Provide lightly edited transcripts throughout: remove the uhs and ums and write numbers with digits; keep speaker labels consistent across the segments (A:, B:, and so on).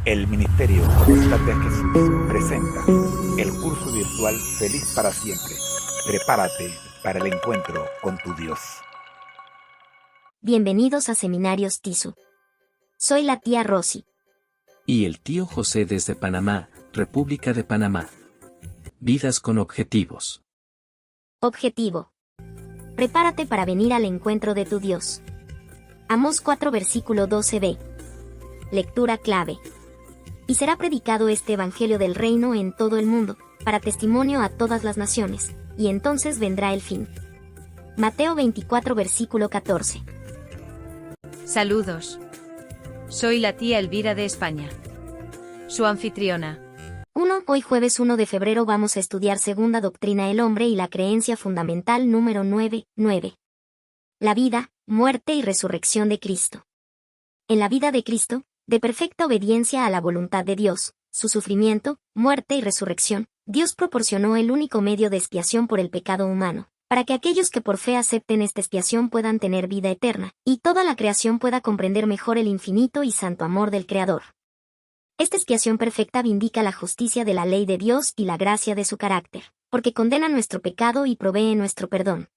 A: El Ministerio Constante a Jesús presenta el curso virtual Feliz para Siempre. Prepárate para el encuentro con tu Dios.
B: Bienvenidos a Seminarios TISU. Soy la tía Rosy.
C: Y el tío José desde Panamá, República de Panamá. Vidas con objetivos.
B: Objetivo. Prepárate para venir al encuentro de tu Dios. Amós 4 versículo 12b. Lectura clave. Y será predicado este evangelio del reino en todo el mundo, para testimonio a todas las naciones, y entonces vendrá el fin. Mateo 24 versículo 14.
D: Saludos. Soy la tía Elvira de España, su anfitriona.
B: Hoy jueves 1 de febrero vamos a estudiar Segunda Doctrina del Hombre y la creencia fundamental número 9. La vida, muerte y resurrección de Cristo. En la vida de Cristo, de perfecta obediencia a la voluntad de Dios, su sufrimiento, muerte y resurrección, Dios proporcionó el único medio de expiación por el pecado humano, para que aquellos que por fe acepten esta expiación puedan tener vida eterna, y toda la creación pueda comprender mejor el infinito y santo amor del Creador. Esta expiación perfecta vindica la justicia de la ley de Dios y la gracia de su carácter, porque condena nuestro pecado y provee nuestro perdón.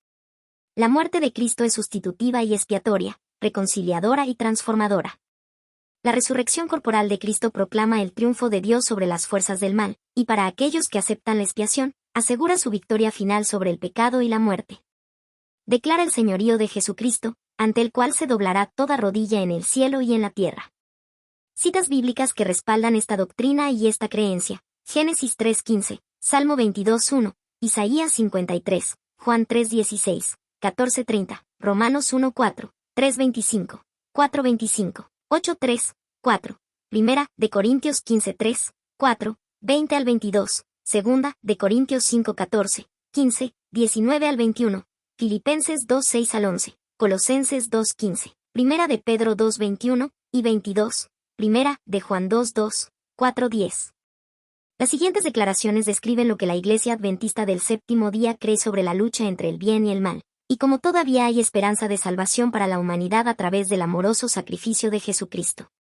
B: La muerte de Cristo es sustitutiva y expiatoria, reconciliadora y transformadora. La resurrección corporal de Cristo proclama el triunfo de Dios sobre las fuerzas del mal, y para aquellos que aceptan la expiación, asegura su victoria final sobre el pecado y la muerte. Declara el señorío de Jesucristo, ante el cual se doblará toda rodilla en el cielo y en la tierra. Citas bíblicas que respaldan esta doctrina y esta creencia: Génesis 3:15, Salmo 22:1, Isaías 53, Juan 3:16, 14:30, Romanos 1:4, 3:25, 4:25, 8:3, 4, Primera de Corintios 15:3, 4, 20 al 22, Segunda de Corintios 5:14, 15, 19 al 21, Filipenses 2:6 al 11, Colosenses 2:15, Primera de Pedro 2:21 y 22, Primera de Juan 2:2, 4:10. Las siguientes declaraciones describen lo que la Iglesia Adventista del Séptimo Día cree sobre la lucha entre el bien y el mal, y cómo todavía hay esperanza de salvación para la humanidad a través del amoroso sacrificio de Jesucristo.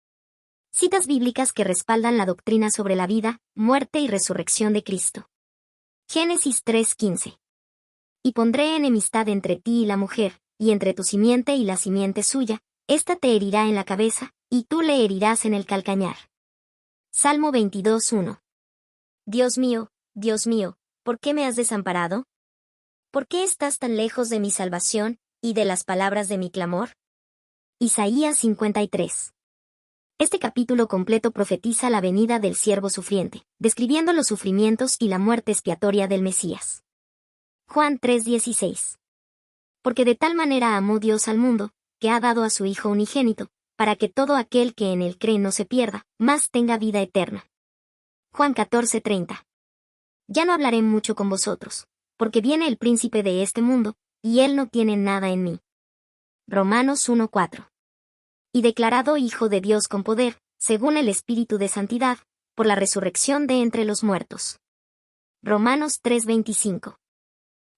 B: Citas bíblicas que respaldan la doctrina sobre la vida, muerte y resurrección de Cristo. Génesis 3:15. Y pondré enemistad entre ti y la mujer, y entre tu simiente y la simiente suya, ésta te herirá en la cabeza, y tú le herirás en el calcañar. Salmo 22:1. Dios mío, ¿por qué me has desamparado? ¿Por qué estás tan lejos de mi salvación, y de las palabras de mi clamor? Isaías 53. Este capítulo completo profetiza la venida del siervo sufriente, describiendo los sufrimientos y la muerte expiatoria del Mesías. Juan 3:16. Porque de tal manera amó Dios al mundo, que ha dado a su Hijo unigénito, para que todo aquel que en él cree no se pierda, mas tenga vida eterna. Juan 14:30. Ya no hablaré mucho con vosotros, porque viene el príncipe de este mundo, y él no tiene nada en mí. Romanos 1:4. Y declarado Hijo de Dios con poder, según el Espíritu de Santidad, por la resurrección de entre los muertos. Romanos 3:25.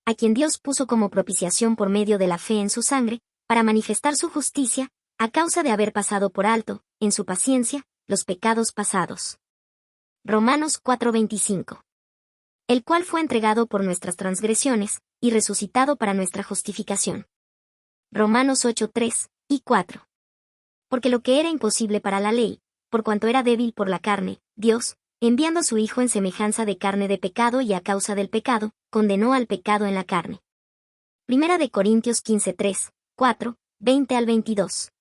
B: A quien Dios puso como propiciación por medio de la fe en su sangre, para manifestar su justicia, a causa de haber pasado por alto, en su paciencia, los pecados pasados. Romanos 4:25. El cual fue entregado por nuestras transgresiones, y resucitado para nuestra justificación. Romanos 8:3 y 4. Porque lo que era imposible para la ley, por cuanto era débil por la carne, Dios, enviando a su Hijo en semejanza de carne de pecado y a causa del pecado, condenó al pecado en la carne. Primera de Corintios 15:3, 4, 20 al 22.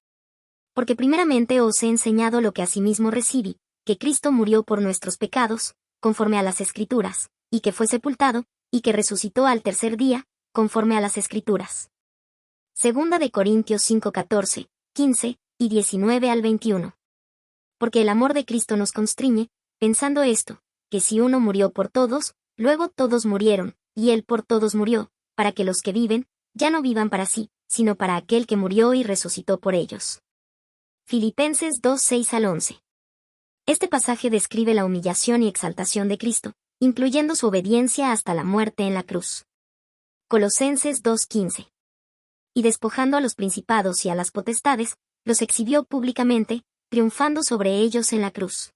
B: Porque primeramente os he enseñado lo que asimismo recibí, que Cristo murió por nuestros pecados, conforme a las Escrituras, y que fue sepultado, y que resucitó al tercer día, conforme a las Escrituras. Segunda de Corintios 5:14, 15 y 19 al 21. Porque el amor de Cristo nos constriñe, pensando esto, que si uno murió por todos, luego todos murieron, y él por todos murió, para que los que viven, ya no vivan para sí, sino para aquel que murió y resucitó por ellos. Filipenses 2:6 al 11. Este pasaje describe la humillación y exaltación de Cristo, incluyendo su obediencia hasta la muerte en la cruz. Colosenses 2:15. Y despojando a los principados y a las potestades, los exhibió públicamente, triunfando sobre ellos en la cruz.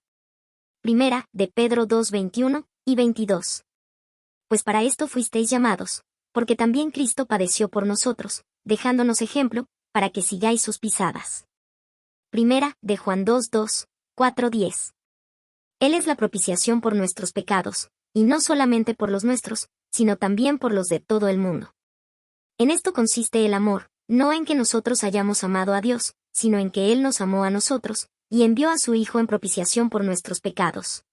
B: Primera de Pedro 2:21 y 22. Pues para esto fuisteis llamados, porque también Cristo padeció por nosotros, dejándonos ejemplo, para que sigáis sus pisadas. Primera de Juan 2:2, 4:10. Él es la propiciación por nuestros pecados, y no solamente por los nuestros, sino también por los de todo el mundo. En esto consiste el amor, no en que nosotros hayamos amado a Dios, sino en que Él nos amó a nosotros, y envió a su Hijo en propiciación por nuestros pecados.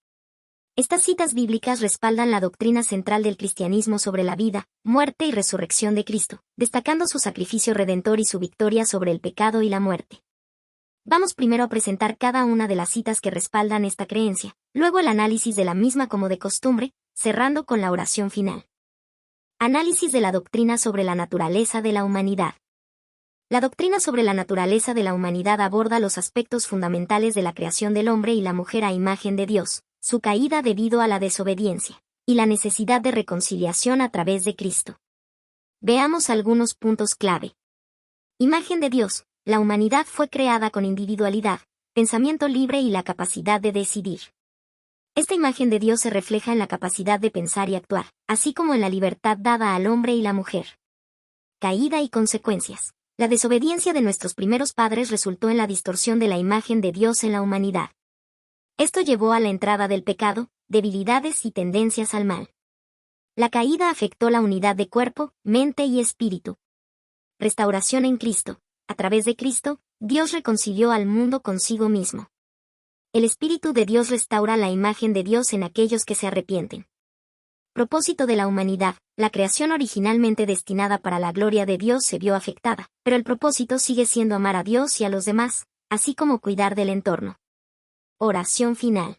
B: Estas citas bíblicas respaldan la doctrina central del cristianismo sobre la vida, muerte y resurrección de Cristo, destacando su sacrificio redentor y su victoria sobre el pecado y la muerte. Vamos primero a presentar cada una de las citas que respaldan esta creencia, luego el análisis de la misma como de costumbre, cerrando con la oración final. Análisis de la doctrina sobre la naturaleza de la humanidad. La doctrina sobre la naturaleza de la humanidad aborda los aspectos fundamentales de la creación del hombre y la mujer a imagen de Dios, su caída debido a la desobediencia, y la necesidad de reconciliación a través de Cristo. Veamos algunos puntos clave. Imagen de Dios. La humanidad fue creada con individualidad, pensamiento libre y la capacidad de decidir. Esta imagen de Dios se refleja en la capacidad de pensar y actuar, así como en la libertad dada al hombre y la mujer. Caída y consecuencias. La desobediencia de nuestros primeros padres resultó en la distorsión de la imagen de Dios en la humanidad. Esto llevó a la entrada del pecado, debilidades y tendencias al mal. La caída afectó la unidad de cuerpo, mente y espíritu. Restauración en Cristo. A través de Cristo, Dios reconcilió al mundo consigo mismo. El Espíritu de Dios restaura la imagen de Dios en aquellos que se arrepienten. Propósito de la humanidad. La creación originalmente destinada para la gloria de Dios se vio afectada, pero el propósito sigue siendo amar a Dios y a los demás, así como cuidar del entorno. Oración final.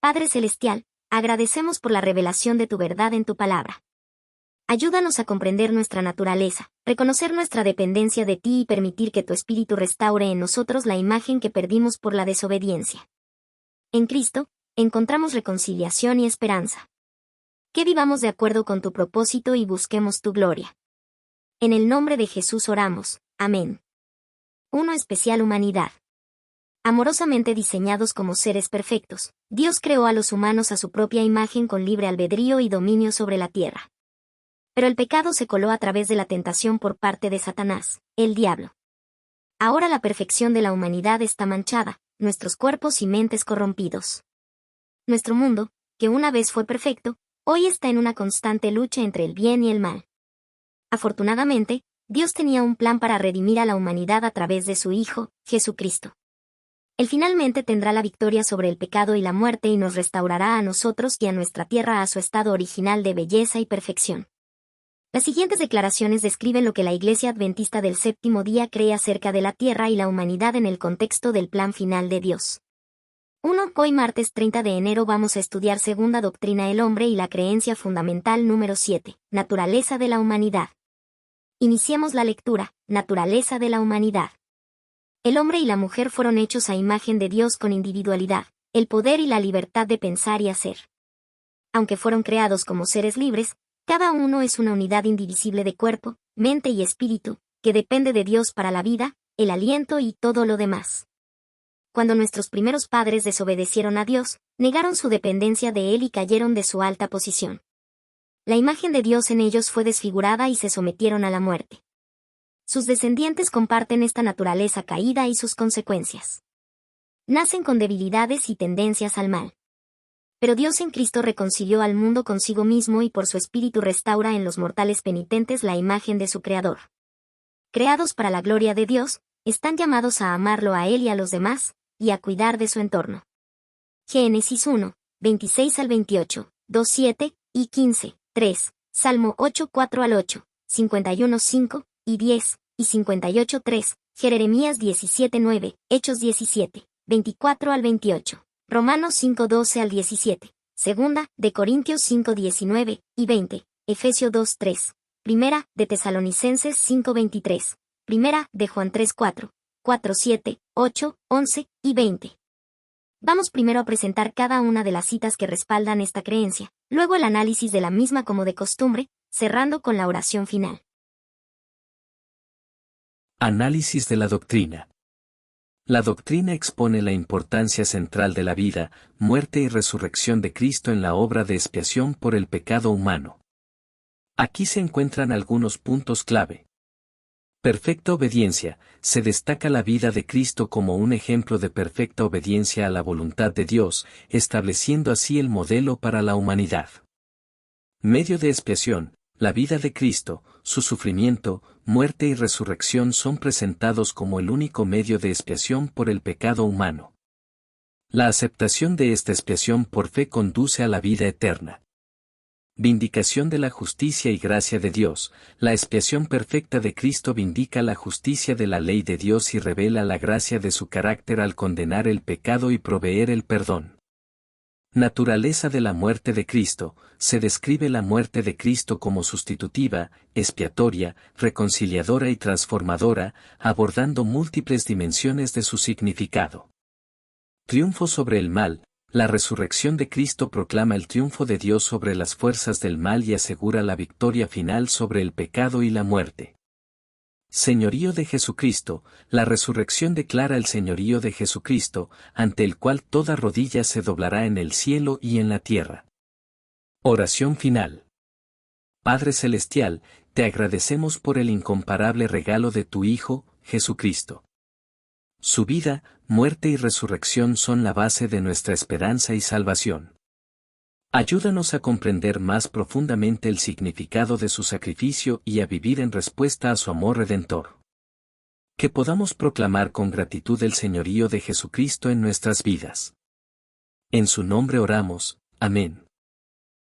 B: Padre Celestial, agradecemos por la revelación de tu verdad en tu palabra. Ayúdanos a comprender nuestra naturaleza, reconocer nuestra dependencia de ti y permitir que tu Espíritu restaure en nosotros la imagen que perdimos por la desobediencia. En Cristo, encontramos reconciliación y esperanza. Que vivamos de acuerdo con tu propósito y busquemos tu gloria. En el nombre de Jesús oramos. Amén. 1. Especial humanidad. Amorosamente diseñados como seres perfectos, Dios creó a los humanos a su propia imagen con libre albedrío y dominio sobre la tierra. Pero el pecado se coló a través de la tentación por parte de Satanás, el diablo. Ahora la perfección de la humanidad está manchada, nuestros cuerpos y mentes corrompidos. Nuestro mundo, que una vez fue perfecto, hoy está en una constante lucha entre el bien y el mal. Afortunadamente, Dios tenía un plan para redimir a la humanidad a través de su Hijo, Jesucristo. Él finalmente tendrá la victoria sobre el pecado y la muerte y nos restaurará a nosotros y a nuestra tierra a su estado original de belleza y perfección. Las siguientes declaraciones describen lo que la Iglesia Adventista del Séptimo Día cree acerca de la tierra y la humanidad en el contexto del plan final de Dios. 1. Hoy martes 30 de enero vamos a estudiar Segunda Doctrina el Hombre y la creencia fundamental número 7, Naturaleza de la humanidad. Iniciemos la lectura, Naturaleza de la humanidad. El hombre y la mujer fueron hechos a imagen de Dios con individualidad, el poder y la libertad de pensar y hacer. Aunque fueron creados como seres libres, cada uno es una unidad indivisible de cuerpo, mente y espíritu, que depende de Dios para la vida, el aliento y todo lo demás. Cuando nuestros primeros padres desobedecieron a Dios, negaron su dependencia de Él y cayeron de su alta posición. La imagen de Dios en ellos fue desfigurada y se sometieron a la muerte. Sus descendientes comparten esta naturaleza caída y sus consecuencias. Nacen con debilidades y tendencias al mal. Pero Dios en Cristo reconcilió al mundo consigo mismo y por su Espíritu restaura en los mortales penitentes la imagen de su Creador. Creados para la gloria de Dios, están llamados a amarlo a Él y a los demás, y a cuidar de su entorno. Génesis 1, 26 al 28, 2, 7 y 15, 3, Salmo 8, 4 al 8, 51, 5 y 10, y 58, 3, Jeremías 17, 9, Hechos 17, 24 al 28. Romanos 5, 12 al 17, Segunda de Corintios 5, 19 y 20, Efesios 2, 3, Primera de Tesalonicenses 5, 23, Primera de Juan 3, 4, 4, 7, 8, 11 y 20. Vamos primero a presentar cada una de las citas que respaldan esta creencia, luego el análisis de la misma como de costumbre, cerrando con la oración final.
C: Análisis de la doctrina. La doctrina expone la importancia central de la vida, muerte y resurrección de Cristo en la obra de expiación por el pecado humano. Aquí se encuentran algunos puntos clave. Perfecta obediencia. Se destaca la vida de Cristo como un ejemplo de perfecta obediencia a la voluntad de Dios, estableciendo así el modelo para la humanidad. Medio de expiación. La vida de Cristo, su sufrimiento, muerte y resurrección son presentados como el único medio de expiación por el pecado humano. La aceptación de esta expiación por fe conduce a la vida eterna. Vindicación de la justicia y gracia de Dios. La expiación perfecta de Cristo vindica la justicia de la ley de Dios y revela la gracia de su carácter al condenar el pecado y proveer el perdón. Naturaleza de la muerte de Cristo. Se describe la muerte de Cristo como sustitutiva, expiatoria, reconciliadora y transformadora, abordando múltiples dimensiones de su significado. Triunfo sobre el mal. La resurrección de Cristo proclama el triunfo de Dios sobre las fuerzas del mal y asegura la victoria final sobre el pecado y la muerte. Señorío de Jesucristo. La resurrección declara el señorío de Jesucristo, ante el cual toda rodilla se doblará en el cielo y en la tierra. Oración final. Padre Celestial, te agradecemos por el incomparable regalo de tu Hijo, Jesucristo. Su vida, muerte y resurrección son la base de nuestra esperanza y salvación. Ayúdanos a comprender más profundamente el significado de su sacrificio y a vivir en respuesta a su amor redentor. Que podamos proclamar con gratitud el señorío de Jesucristo en nuestras vidas. En su nombre oramos, amén.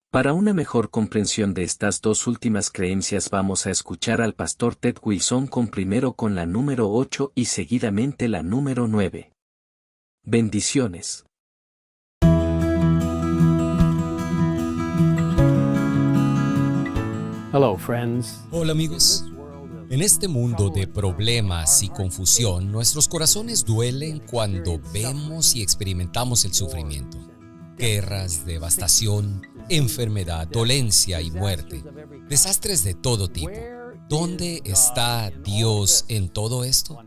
C: Para una mejor comprensión de estas dos últimas creencias vamos a escuchar al pastor Ted Wilson primero con la número 8 y seguidamente la número 9. Bendiciones.
E: Hello, friends.
F: Hola amigos. En este mundo de problemas y confusión, nuestros corazones duelen cuando vemos y experimentamos el sufrimiento. Guerras, devastación, enfermedad, dolencia y muerte. Desastres de todo tipo. ¿Dónde está Dios en todo esto?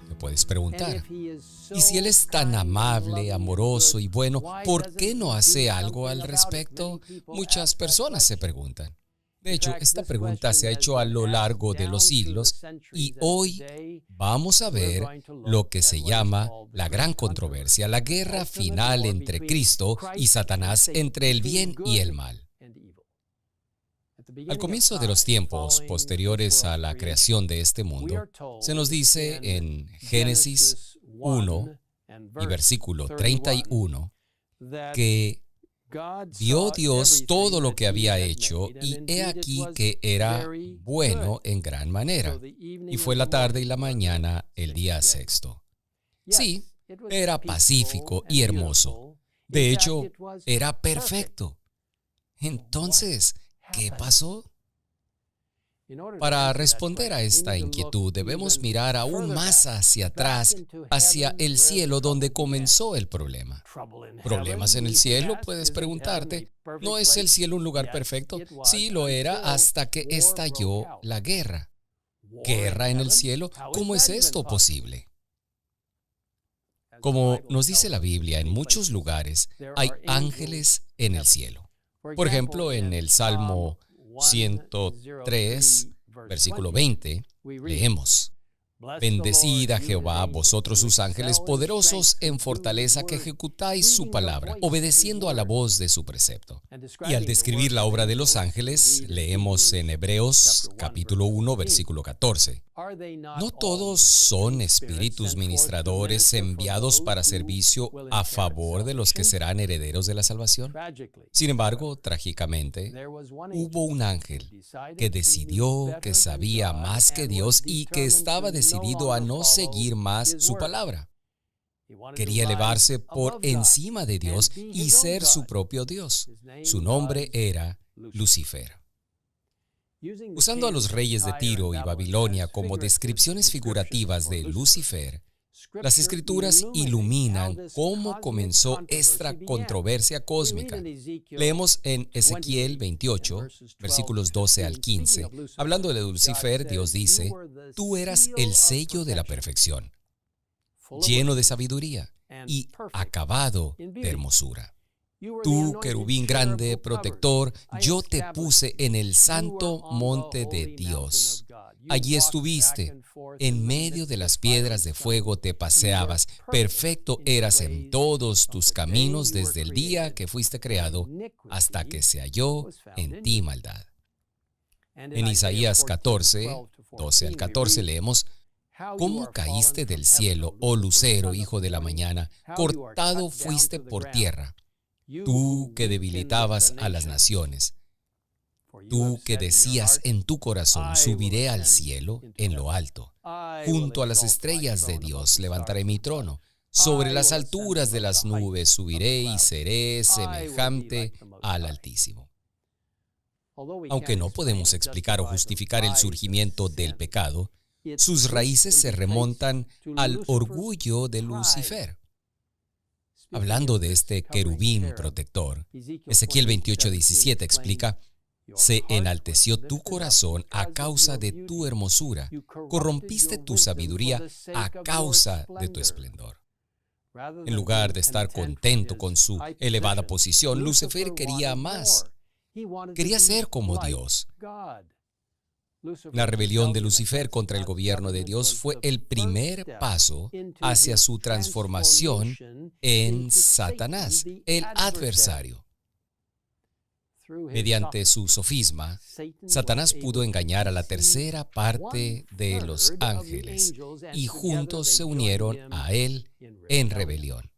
F: Te puedes preguntar. Y si Él es tan amable, amoroso y bueno, ¿por qué no hace algo al respecto? Muchas personas se preguntan. De hecho, esta pregunta se ha hecho a lo largo de los siglos y hoy vamos a ver lo que se llama la gran controversia, la guerra final entre Cristo y Satanás, entre el bien y el mal. Al comienzo de los tiempos posteriores a la creación de este mundo, se nos dice en Génesis 1 y versículo 31 que vio Dios todo lo que había hecho y he aquí que era bueno en gran manera. Y fue la tarde y la mañana el día sexto. Sí, era pacífico y hermoso. De hecho, era perfecto. Entonces, ¿qué pasó? Para responder a esta inquietud debemos mirar aún más hacia atrás, hacia el cielo donde comenzó el problema. ¿Problemas en el cielo? Puedes preguntarte. ¿No es el cielo un lugar perfecto? Sí, lo era hasta que estalló la guerra. ¿Guerra en el cielo? ¿Cómo es esto posible? Como nos dice la Biblia, en muchos lugares hay ángeles en el cielo. Por ejemplo, en el Salmo 103, versículo 20, leemos: Bendecid a Jehová, vosotros sus ángeles poderosos en fortaleza que ejecutáis su palabra, obedeciendo a la voz de su precepto. Y al describir la obra de los ángeles, leemos en Hebreos capítulo 1, versículo 14. ¿No todos son espíritus ministradores enviados para servicio a favor de los que serán herederos de la salvación? Sin embargo, trágicamente, hubo un ángel que decidió que sabía más que Dios y que estaba decidido a no seguir más su palabra. Quería elevarse por encima de Dios y ser su propio Dios. Su nombre era Lucifer. Usando a los reyes de Tiro y Babilonia como descripciones figurativas de Lucifer, las Escrituras iluminan cómo comenzó esta controversia cósmica. Leemos en Ezequiel 28, versículos 12 al 15. Hablando de Lucifer, Dios dice: Tú eras el sello de la perfección. lleno de sabiduría y acabado de hermosura. Tú, querubín grande, protector, yo te puse en el santo monte de Dios. Allí estuviste, en medio de las piedras de fuego te paseabas. Perfecto eras en todos tus caminos desde el día que fuiste creado hasta que se halló en ti maldad. En Isaías 14, 12 al 14 leemos: ¿Cómo caíste del cielo, oh lucero, hijo de la mañana? Cortado fuiste por tierra. Tú que debilitabas a las naciones. Tú que decías en tu corazón: subiré al cielo en lo alto. Junto a las estrellas de Dios levantaré mi trono. Sobre las alturas de las nubes subiré y seré semejante al Altísimo. Aunque no podemos explicar o justificar el surgimiento del pecado, sus raíces se remontan al orgullo de Lucifer. Hablando de este querubín protector, Ezequiel 28:17 explica: se enalteció tu corazón a causa de tu hermosura, corrompiste tu sabiduría a causa de tu esplendor. En lugar de estar contento con su elevada posición, Lucifer quería más. Quería ser como Dios. La rebelión de Lucifer contra el gobierno de Dios fue el primer paso hacia su transformación en Satanás, el adversario. Mediante su sofisma, Satanás pudo engañar a la tercera parte de los ángeles y juntos se unieron a él en rebelión.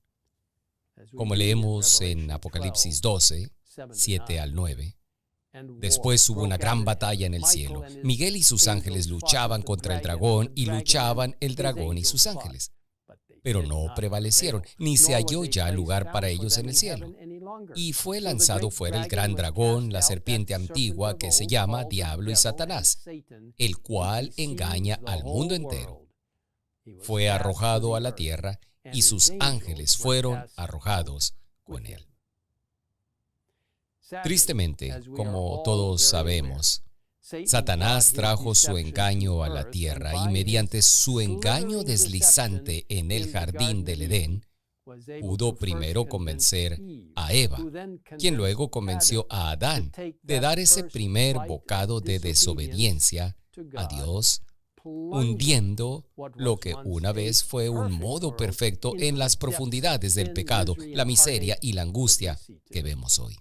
F: Como leemos en Apocalipsis 12, 7 al 9, después hubo una gran batalla en el cielo. Miguel y sus ángeles luchaban contra el dragón y luchaban el dragón y sus ángeles. Pero no prevalecieron, ni se halló ya lugar para ellos en el cielo. Y fue lanzado fuera el gran dragón, la serpiente antigua que se llama Diablo y Satanás, el cual engaña al mundo entero. Fue arrojado a la tierra y sus ángeles fueron arrojados con él. Tristemente, como todos sabemos, Satanás trajo su engaño a la tierra y mediante su engaño deslizante en el jardín del Edén, pudo primero convencer a Eva, quien luego convenció a Adán de dar ese primer bocado de desobediencia a Dios, hundiendo lo que una vez fue un modo perfecto en las profundidades del pecado, la miseria y la angustia que vemos hoy.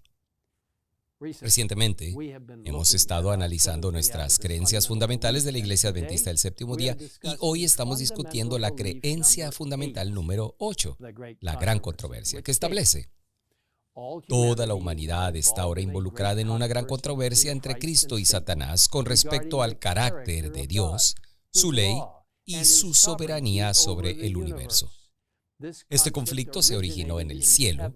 F: Recientemente, hemos estado analizando nuestras creencias fundamentales de la Iglesia Adventista del Séptimo Día y hoy estamos discutiendo la creencia fundamental número 8, la gran controversia, que establece: toda la humanidad está ahora involucrada en una gran controversia entre Cristo y Satanás con respecto al carácter de Dios, su ley y su soberanía sobre el universo. Este conflicto se originó en el cielo,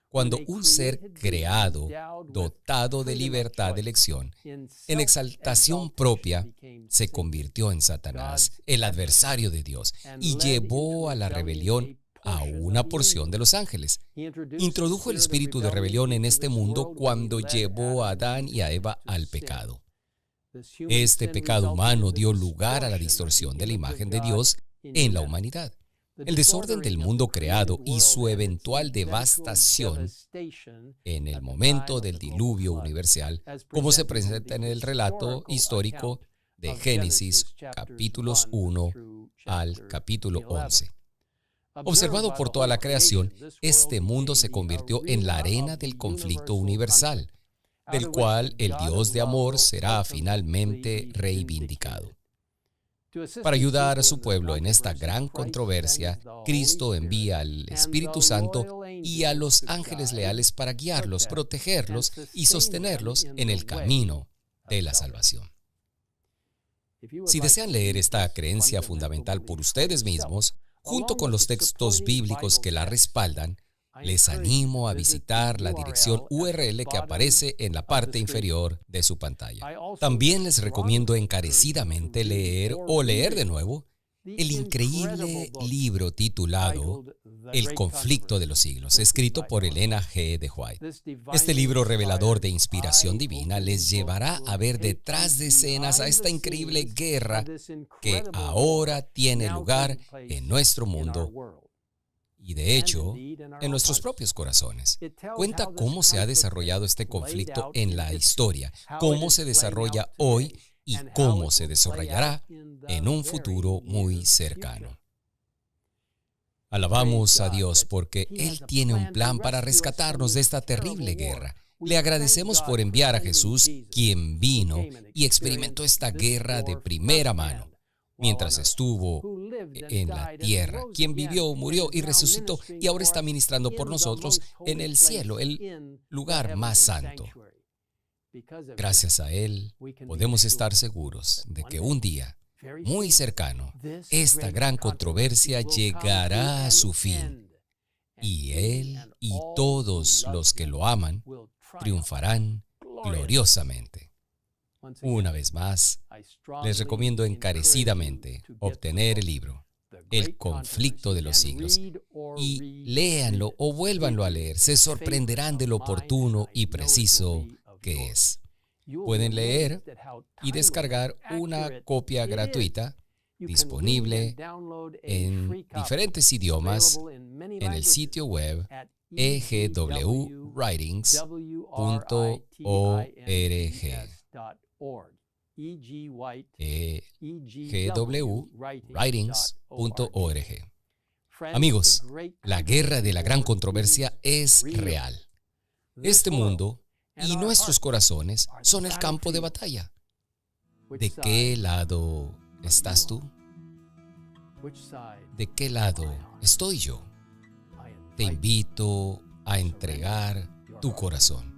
F: cuando un ser creado, dotado de libertad de elección, en exaltación propia, se convirtió en Satanás, el adversario de Dios, y llevó a la rebelión a una porción de los ángeles. Introdujo el espíritu de rebelión en este mundo cuando llevó a Adán y a Eva al pecado. Este pecado humano dio lugar a la distorsión de la imagen de Dios en la humanidad. El desorden del mundo creado y su eventual devastación en el momento del diluvio universal, como se presenta en el relato histórico de Génesis, capítulos 1 al capítulo 11. Observado por toda la creación, este mundo se convirtió en la arena del conflicto universal, del cual el Dios de amor será finalmente reivindicado. Para ayudar a su pueblo en esta gran controversia, Cristo envía al Espíritu Santo y a los ángeles leales para guiarlos, protegerlos y sostenerlos en el camino de la salvación. Si desean leer esta creencia fundamental por ustedes mismos, junto con los textos bíblicos que la respaldan, les animo a visitar la dirección URL que aparece en la parte inferior de su pantalla. También les recomiendo encarecidamente leer de nuevo el increíble libro titulado El conflicto de los siglos, escrito por Elena G. de White. Este libro revelador de inspiración divina les llevará a ver detrás de escenas a esta increíble guerra que ahora tiene lugar en nuestro mundo y, de hecho, en nuestros propios corazones. Cuenta cómo se ha desarrollado este conflicto en la historia, cómo se desarrolla hoy y cómo se desarrollará en un futuro muy cercano. Alabamos a Dios porque Él tiene un plan para rescatarnos de esta terrible guerra. Le agradecemos por enviar a Jesús, quien vino y experimentó esta guerra de primera mano, mientras estuvo en la tierra, quien vivió, murió y resucitó, y ahora está ministrando por nosotros en el cielo, el lugar más santo. Gracias a Él, podemos estar seguros de que un día, muy cercano, esta gran controversia llegará a su fin, y Él y todos los que lo aman triunfarán gloriosamente. Una vez más, les recomiendo encarecidamente obtener el libro, El conflicto de los siglos, y léanlo o vuélvanlo a leer. Se sorprenderán de lo oportuno y preciso que es. Pueden leer y descargar una copia gratuita disponible en diferentes idiomas en el sitio web egwwritings.org. egwwritings.org. Amigos, la guerra de la gran controversia es real. Este mundo y nuestros corazones son el campo de batalla. ¿De qué lado estás tú? ¿De qué lado estoy yo? Te invito a entregar tu corazón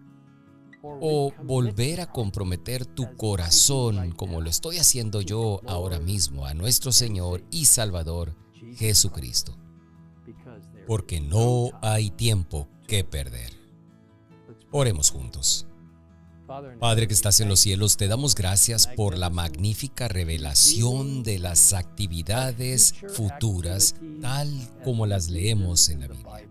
F: o volver a comprometer tu corazón, como lo estoy haciendo yo ahora mismo, a nuestro Señor y Salvador Jesucristo, porque no hay tiempo que perder. Oremos juntos. Padre que estás en los cielos, te damos gracias por la magnífica revelación de las actividades futuras, tal como las leemos en la Biblia.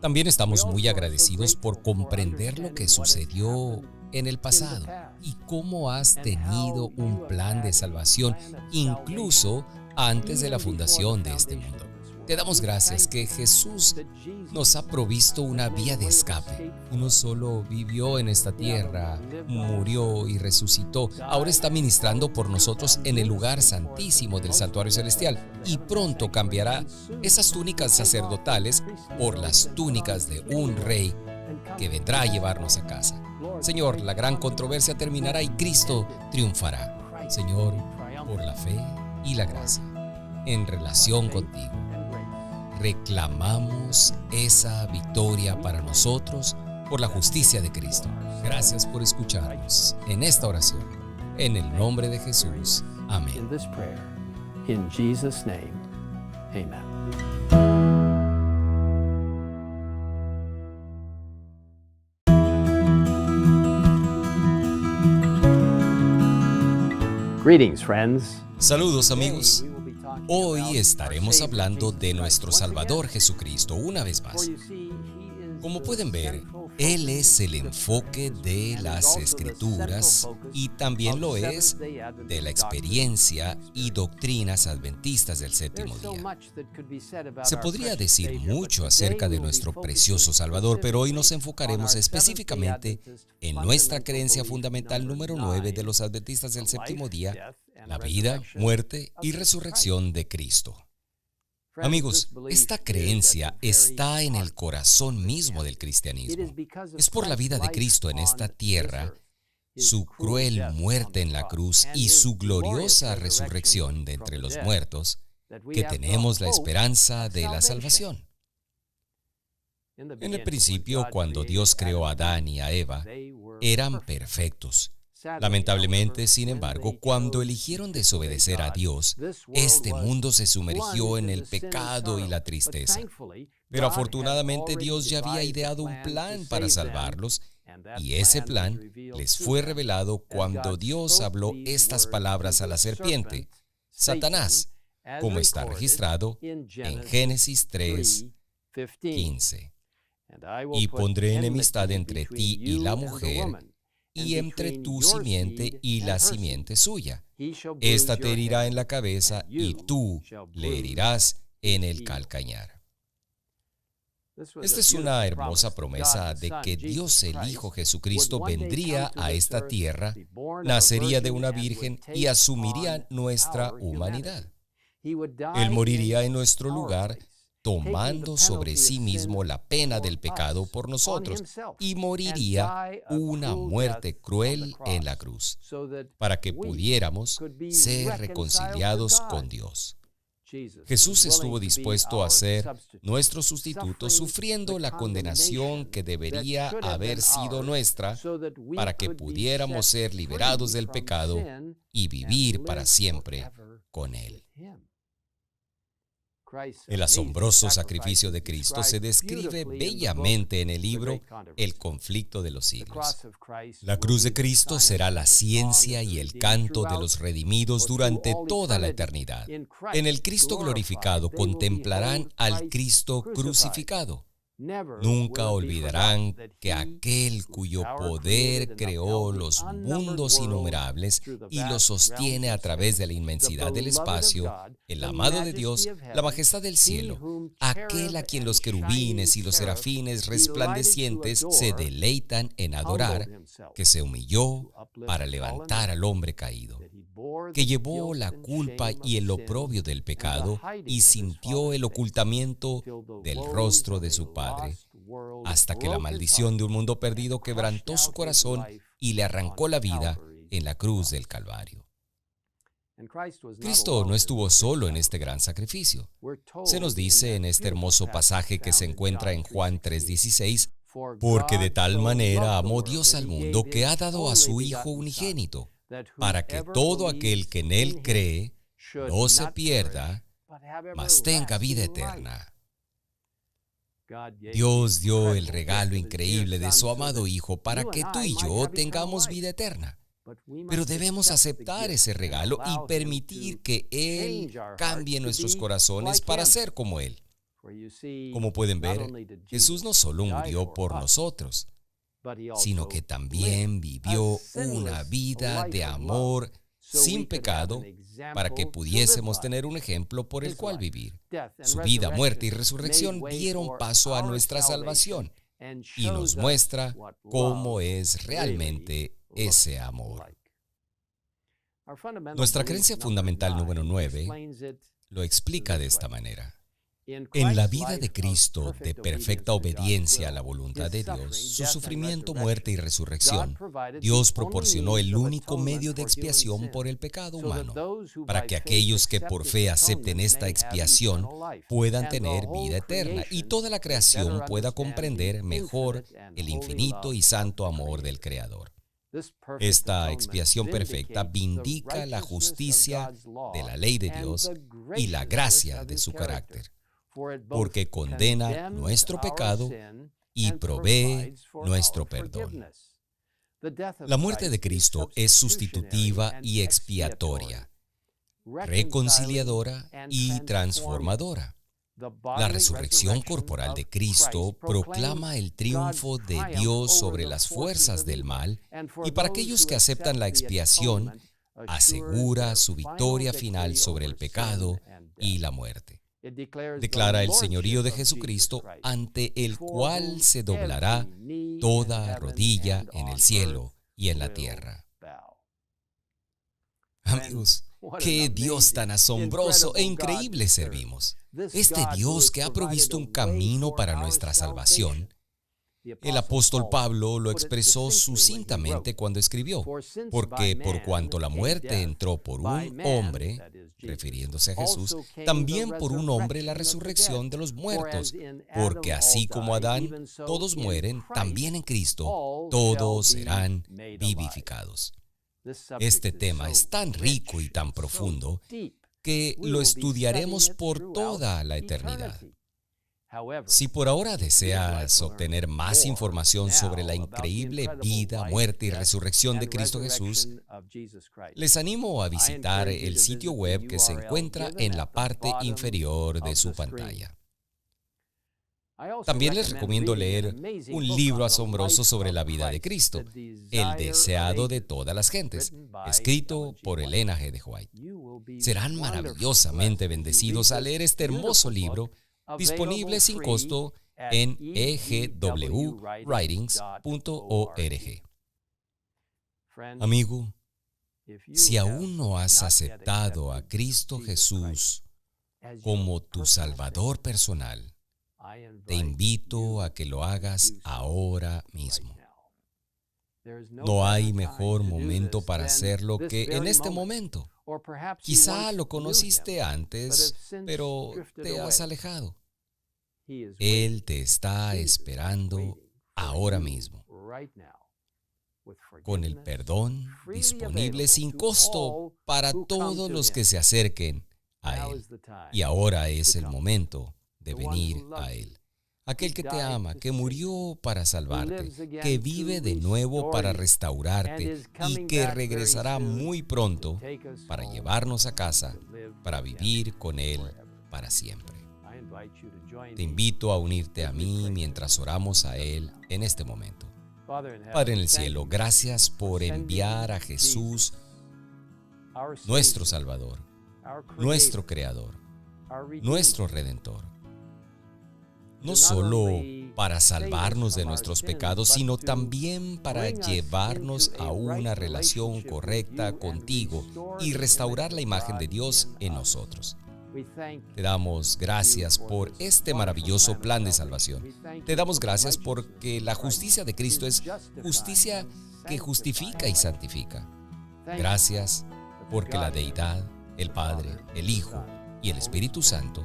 F: También estamos muy agradecidos por comprender lo que sucedió en el pasado y cómo has tenido un plan de salvación, incluso antes de la fundación de este mundo. Te damos gracias que Jesús nos ha provisto una vía de escape. No solo vivió en esta tierra, murió y resucitó, ahora está ministrando por nosotros en el lugar santísimo del santuario celestial, y pronto cambiará esas túnicas sacerdotales por las túnicas de un rey que vendrá a llevarnos a casa. Señor, la gran controversia terminará y Cristo triunfará. Señor, por la fe y la gracia, en relación contigo, reclamamos esa victoria para nosotros por la justicia de Cristo. Gracias por escucharnos en esta oración. En el nombre de Jesús. Amén.
E: In Jesus' name, amen. Greetings, friends.
F: Saludos, amigos. Hoy estaremos hablando de nuestro Salvador Jesucristo una vez más. Como pueden ver, Él es el enfoque de las Escrituras y también lo es de la experiencia y doctrinas adventistas del séptimo día. Se podría decir mucho acerca de nuestro precioso Salvador, pero hoy nos enfocaremos específicamente en nuestra creencia fundamental número 9 de los adventistas del séptimo día: la vida, muerte y resurrección de Cristo. Amigos, esta creencia está en el corazón mismo del cristianismo. Es por la vida de Cristo en esta tierra, su cruel muerte en la cruz y su gloriosa resurrección de entre los muertos, que tenemos la esperanza de la salvación. En el principio, cuando Dios creó a Adán y a Eva, eran perfectos. Lamentablemente, sin embargo, cuando eligieron desobedecer a Dios, este mundo se sumergió en el pecado y la tristeza. Pero afortunadamente Dios ya había ideado un plan para salvarlos, y ese plan les fue revelado cuando Dios habló estas palabras a la serpiente: Satanás, como está registrado en Génesis 3:15. Y pondré enemistad entre ti y la mujer, y entre tu simiente y la simiente suya. Esta te herirá en la cabeza, y tú le herirás en el calcañar. Esta es una hermosa promesa de que Dios el Hijo Jesucristo vendría a esta tierra, nacería de una virgen y asumiría nuestra humanidad. Él moriría en nuestro lugar, tomando sobre sí mismo la pena del pecado por nosotros, y moriría una muerte cruel en la cruz, para que pudiéramos ser reconciliados con Dios. Jesús estuvo dispuesto a ser nuestro sustituto, sufriendo la condenación que debería haber sido nuestra, para que pudiéramos ser liberados del pecado y vivir para siempre con Él. El asombroso sacrificio de Cristo se describe bellamente en el libro El conflicto de los siglos. La cruz de Cristo será la ciencia y el canto de los redimidos durante toda la eternidad. En el Cristo glorificado contemplarán al Cristo crucificado. Nunca olvidarán que aquel cuyo poder creó los mundos innumerables y los sostiene a través de la inmensidad del espacio, el amado de Dios, la majestad del cielo, aquel a quien los querubines y los serafines resplandecientes se deleitan en adorar, que se humilló para levantar al hombre caído, que llevó la culpa y el oprobio del pecado y sintió el ocultamiento del rostro de su Padre, hasta que la maldición de un mundo perdido quebrantó su corazón y le arrancó la vida en la cruz del Calvario. Cristo no estuvo solo en este gran sacrificio. Se nos dice en este hermoso pasaje que se encuentra en Juan 3:16, porque de tal manera amó Dios al mundo que ha dado a su Hijo unigénito, para que todo aquel que en Él cree no se pierda, mas tenga vida eterna. Dios dio el regalo increíble de su amado Hijo para que tú y yo tengamos vida eterna. Pero debemos aceptar ese regalo y permitir que Él cambie nuestros corazones para ser como Él. Como pueden ver, Jesús no solo murió por nosotros, sino que también vivió una vida de amor sin pecado para que pudiésemos tener un ejemplo por el cual vivir. Su vida, muerte y resurrección dieron paso a nuestra salvación y nos muestra cómo es realmente ese amor. Nuestra creencia fundamental número 9 lo explica de esta manera. En la vida de Cristo, de perfecta obediencia a la voluntad de Dios, su sufrimiento, muerte y resurrección, Dios proporcionó el único medio de expiación por el pecado humano, para que aquellos que por fe acepten esta expiación puedan tener vida eterna y toda la creación pueda comprender mejor el infinito y santo amor del Creador. Esta expiación perfecta vindica la justicia de la ley de Dios y la gracia de su carácter, porque condena nuestro pecado y provee nuestro perdón. La muerte de Cristo es sustitutiva y expiatoria, reconciliadora y transformadora. La resurrección corporal de Cristo proclama el triunfo de Dios sobre las fuerzas del mal, y para aquellos que aceptan la expiación, asegura su victoria final sobre el pecado y la muerte. Declara el señorío de Jesucristo, ante el cual se doblará toda rodilla en el cielo y en la tierra. Amigos, ¡qué Dios tan asombroso e increíble servimos! Este Dios que ha provisto un camino para nuestra salvación. El apóstol Pablo lo expresó sucintamente cuando escribió, porque por cuanto la muerte entró por un hombre, refiriéndose a Jesús, también por un hombre la resurrección de los muertos, porque así como Adán todos mueren, también en Cristo todos serán vivificados. Este tema es tan rico y tan profundo que lo estudiaremos por toda la eternidad. Si por ahora deseas obtener más información sobre la increíble vida, muerte y resurrección de Cristo Jesús, les animo a visitar el sitio web que se encuentra en la parte inferior de su pantalla. También les recomiendo leer un libro asombroso sobre la vida de Cristo, El deseado de todas las gentes, escrito por Elena G. de White. Serán maravillosamente bendecidos al leer este hermoso libro, disponible sin costo en egwritings.org. Amigo, si aún no has aceptado a Cristo Jesús como tu Salvador personal, te invito a que lo hagas ahora mismo. No hay mejor momento para hacerlo que en este momento. Quizá lo conociste antes, pero te has alejado. Él te está esperando ahora mismo, con el perdón disponible sin costo para todos los que se acerquen a Él. Y ahora es el momento de venir a Él. Aquel que te ama, que murió para salvarte, que vive de nuevo para restaurarte y que regresará muy pronto para llevarnos a casa, para vivir con Él para siempre. Te invito a unirte a mí mientras oramos a Él en este momento. Padre en el cielo, gracias por enviar a Jesús, nuestro Salvador, nuestro Creador, nuestro Redentor. No solo para salvarnos de nuestros pecados, sino también para llevarnos a una relación correcta contigo y restaurar la imagen de Dios en nosotros. Te damos gracias por este maravilloso plan de salvación. Te damos gracias porque la justicia de Cristo es justicia que justifica y santifica. Gracias porque la Deidad, el Padre, el Hijo y el Espíritu Santo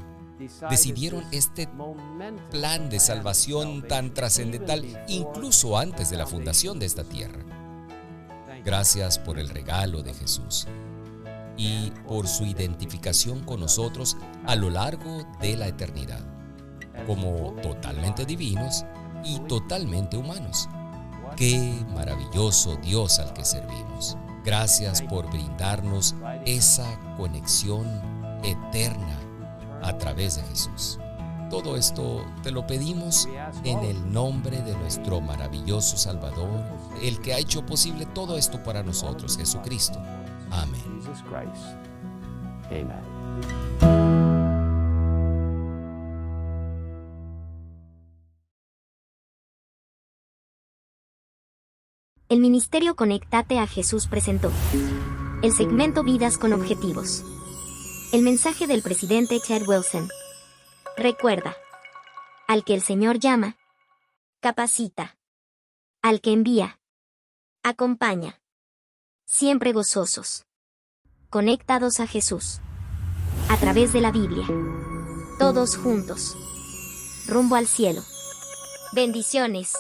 F: decidieron este plan de salvación tan trascendental incluso antes de la fundación de esta tierra. Gracias por el regalo de Jesús y por su identificación con nosotros a lo largo de la eternidad, como totalmente divinos y totalmente humanos. ¡Qué maravilloso Dios al que servimos! Gracias por brindarnos esa conexión eterna a través de Jesús. Todo esto te lo pedimos en el nombre de nuestro maravilloso Salvador, el que ha hecho posible todo esto para nosotros, Jesucristo. Amén.
B: El Ministerio Conectate a Jesús presentó el segmento Vidas con Objetivos. El mensaje del presidente Ted Wilson. Recuerda, al que el Señor llama, capacita. Al que envía, acompaña. Siempre gozosos. Conectados a Jesús. A través de la Biblia. Todos juntos. Rumbo al cielo. Bendiciones.